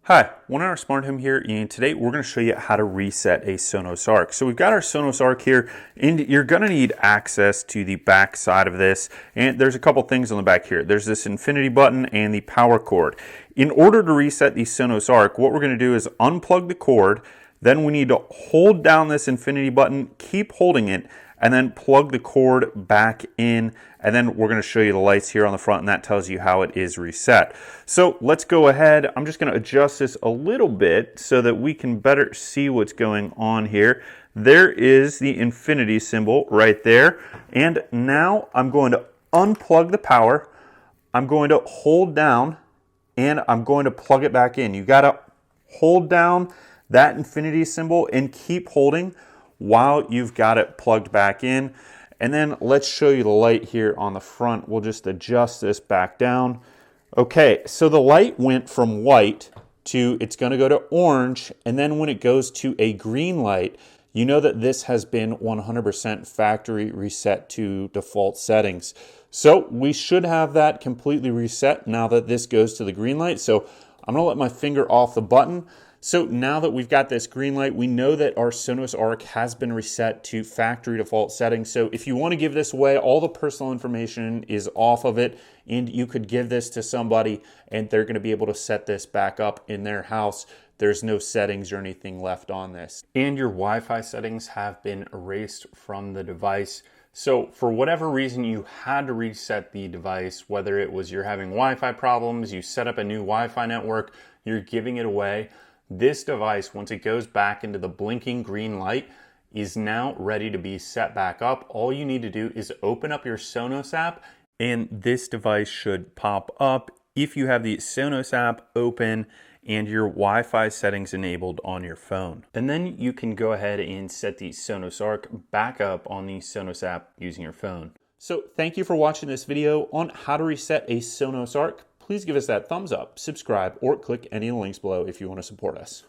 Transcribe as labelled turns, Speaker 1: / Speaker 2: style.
Speaker 1: Hi, One Hour Smart Home here, and today we're going to show you how to reset a Sonos Arc. So we've got our Sonos Arc here, and you're going to need access to the back side of this, and there's a couple things on the back here. There's this infinity button and the power cord. In order to reset the Sonos Arc, what we're going to do is unplug the cord, then we need to hold down this infinity button, keep holding it, and then plug the cord back in, and then we're going to show you the lights here on the front, and that tells you how it is reset. So let's go ahead. I'm just going to adjust this a little bit so that we can better see what's going on here. There is the infinity symbol right there, and now I'm going to unplug the power. I'm going to hold down, and I'm going to plug it back in. You got to hold down that infinity symbol and keep holding while you've got it plugged back in. And then let's show you the light here on the front. We'll just adjust this back down. Okay, so the light went from white to, it's going to go to orange, and then when it goes to a green light, you know that this has been 100% factory reset to default settings. So we should have that completely reset now that this goes to the green light. So I'm going to let my finger off the button. So now that we've got this green light, we know that our Sonos Arc has been reset to factory default settings. So if you want to give this away, all the personal information is off of it, and you could give this to somebody and they're going to be able to set this back up in their house. There's no settings or anything left on this. And your Wi-Fi settings have been erased from the device. So for whatever reason you had to reset the device, whether it was you're having Wi-Fi problems, you set up a new Wi-Fi network, you're giving it away, this device, once it goes back into the blinking green light, is now ready to be set back up. All you need to do is open up your Sonos app, and this device should pop up if you have the Sonos app open and your Wi-Fi settings enabled on your phone. And then you can go ahead and set the Sonos Arc back up on the Sonos app using your phone. So thank you for watching this video on how to reset a Sonos Arc. Please give us that thumbs up, subscribe, or click any of the links below if you want to support us.